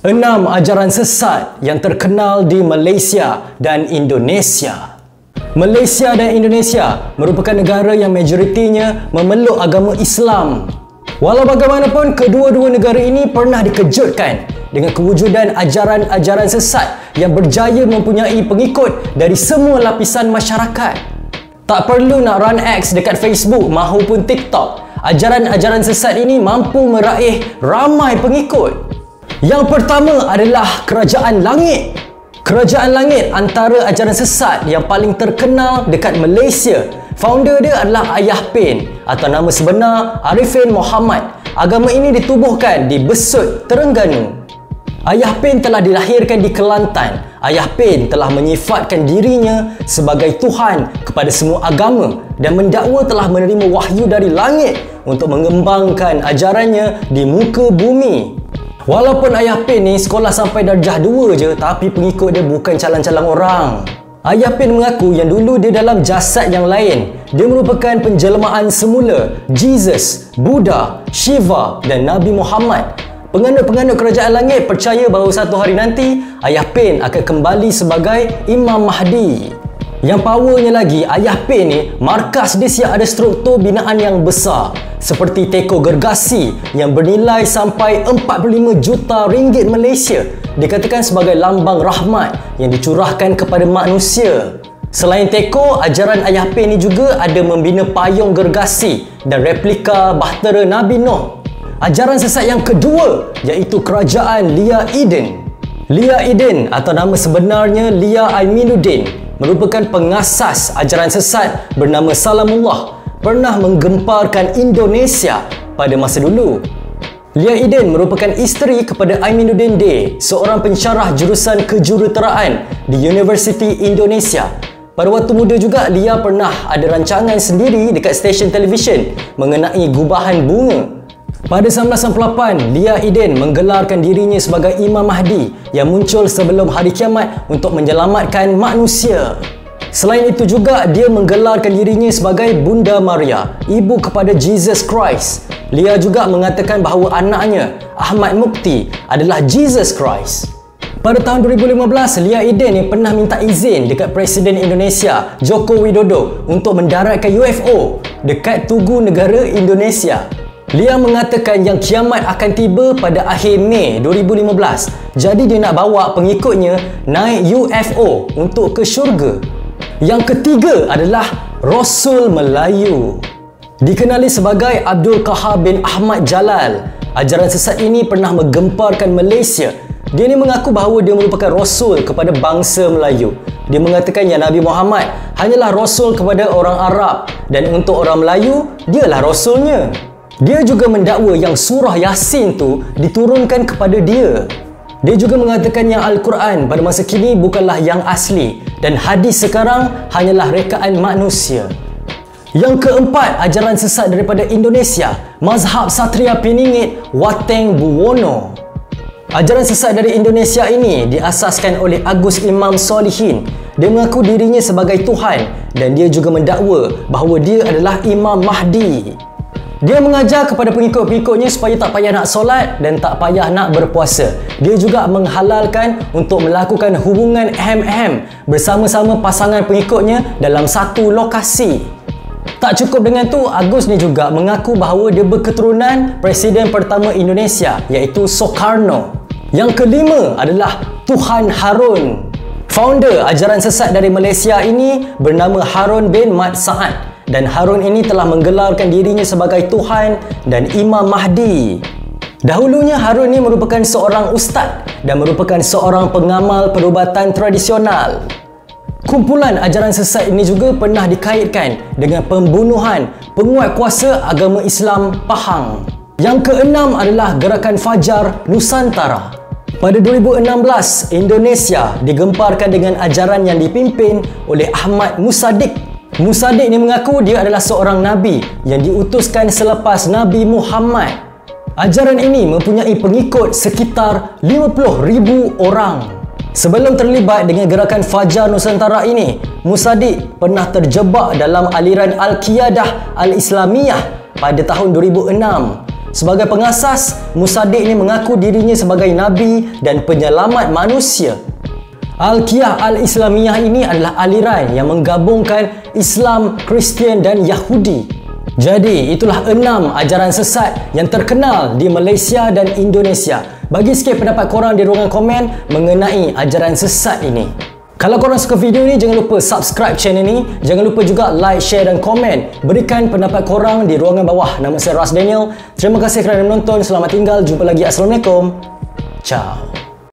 6 ajaran sesat yang terkenal di Malaysia dan Indonesia. Malaysia dan Indonesia merupakan negara yang majoritinya memeluk agama Islam. Walau bagaimanapun, kedua-dua negara ini pernah dikejutkan dengan kewujudan ajaran-ajaran sesat yang berjaya mempunyai pengikut dari semua lapisan masyarakat. Tak perlu nak run ads dekat Facebook mahupun TikTok, ajaran-ajaran sesat ini mampu meraih ramai pengikut. Yang pertama adalah Kerajaan Langit. Kerajaan Langit antara ajaran sesat yang paling terkenal dekat Malaysia. Founder dia adalah Ayah Pein atau nama sebenar Arifin Muhammad. Agama ini ditubuhkan di Besut, Terengganu. Ayah Pein telah dilahirkan di Kelantan. Ayah Pein telah menyifatkan dirinya sebagai Tuhan kepada semua agama dan mendakwa telah menerima wahyu dari langit untuk mengembangkan ajarannya di muka bumi. Walaupun Ayah Pein ni sekolah sampai darjah 2 je, tapi pengikut dia bukan calang-calang orang. Ayah Pein mengaku yang dulu dia dalam jasad yang lain. Dia merupakan penjelmaan semula Jesus, Buddha, Shiva dan Nabi Muhammad. Penganut-penganut Kerajaan Langit percaya bahawa satu hari nanti Ayah Pein akan kembali sebagai Imam Mahdi. Yang powernya lagi, Ayah Pein ni markas dia siap ada struktur binaan yang besar seperti teko gergasi yang bernilai sampai 45 juta ringgit Malaysia, dikatakan sebagai lambang rahmat yang dicurahkan kepada manusia. Selain teko, ajaran Ayah Pein ni juga ada membina payung gergasi dan replika bahtera Nabi Nuh. Ajaran sesat yang kedua iaitu Kerajaan Lia Eden. Lia Eden atau nama sebenarnya Lia Aminuddin merupakan pengasas ajaran sesat bernama Salamullah, pernah menggemparkan Indonesia pada masa dulu. Lia Eden merupakan isteri kepada Aminuddin Day, seorang pensyarah jurusan kejuruteraan di Universiti Indonesia. Pada waktu muda juga, Lia pernah ada rancangan sendiri dekat stesen televisyen mengenai gubahan bunga. Pada 1998, Lia Eden menggelarkan dirinya sebagai Imam Mahdi yang muncul sebelum hari kiamat untuk menyelamatkan manusia. Selain itu juga, dia menggelarkan dirinya sebagai Bunda Maria, ibu kepada Jesus Christ. Lia juga mengatakan bahawa anaknya, Ahmad Mukti, adalah Jesus Christ. Pada tahun 2015, Lia Eden yang pernah minta izin dekat Presiden Indonesia, Joko Widodo, untuk mendaratkan UFO dekat Tugu Negara Indonesia. Lia mengatakan yang kiamat akan tiba pada akhir Mei 2015. Jadi dia nak bawa pengikutnya naik UFO untuk ke syurga. Yang ketiga adalah Rasul Melayu. Dikenali sebagai Abdul Qahar bin Ahmad Jalal. Ajaran sesat ini pernah menggemparkan Malaysia. Dia ni mengaku bahawa dia merupakan Rasul kepada bangsa Melayu. Dia mengatakan yang Nabi Muhammad hanyalah Rasul kepada orang Arab dan untuk orang Melayu, dialah Rasulnya. Dia juga mendakwa yang surah Yasin tu diturunkan kepada dia. Dia juga mengatakan yang Al-Quran pada masa kini bukanlah yang asli dan hadis sekarang hanyalah rekaan manusia. Yang keempat, ajaran sesat daripada Indonesia, Mazhab Satria Peningit Wateng Buwono. Ajaran sesat dari Indonesia ini diasaskan oleh Agus Imam Solihin. Dia mengaku dirinya sebagai Tuhan dan dia juga mendakwa bahawa dia adalah Imam Mahdi. Dia mengajar kepada pengikut-pengikutnya supaya tak payah nak solat dan tak payah nak berpuasa. Dia juga menghalalkan untuk melakukan hubungan ahem-ahem bersama-sama pasangan pengikutnya dalam satu lokasi. Tak cukup dengan tu, Agus ni juga mengaku bahawa dia berketurunan Presiden pertama Indonesia iaitu Soekarno. Yang kelima adalah Tuhan Harun. Founder ajaran sesat dari Malaysia ini bernama Harun bin Mat Saad. Dan Harun ini telah menggelarkan dirinya sebagai Tuhan dan Imam Mahdi. Dahulunya Harun ini merupakan seorang ustaz dan merupakan seorang pengamal perubatan tradisional. Kumpulan ajaran sesat ini juga pernah dikaitkan dengan pembunuhan penguat kuasa agama Islam Pahang. Yang keenam adalah Gerakan Fajar Nusantara. Pada 2016, Indonesia digemparkan dengan ajaran yang dipimpin oleh Ahmad Musaddiq. Musaddiq ni mengaku dia adalah seorang Nabi yang diutuskan selepas Nabi Muhammad. Ajaran ini mempunyai pengikut sekitar 50,000 orang. Sebelum terlibat dengan Gerakan Fajar Nusantara ini, Musaddiq pernah terjebak dalam aliran Al-Qiyadah Al-Islamiyah pada tahun 2006. Sebagai pengasas, Musaddiq ini mengaku dirinya sebagai Nabi dan penyelamat manusia. Al-Qiyah Al-Islamiyah ini adalah aliran yang menggabungkan Islam, Kristian dan Yahudi. Jadi, itulah 6 ajaran sesat yang terkenal di Malaysia dan Indonesia. Bagi sikit pendapat korang di ruangan komen mengenai ajaran sesat ini. Kalau korang suka video ni, jangan lupa subscribe channel ni. Jangan lupa juga like, share dan komen. Berikan pendapat korang di ruangan bawah. Nama saya Ras Daniel. Terima kasih kerana menonton. Selamat tinggal. Jumpa lagi. Assalamualaikum. Ciao.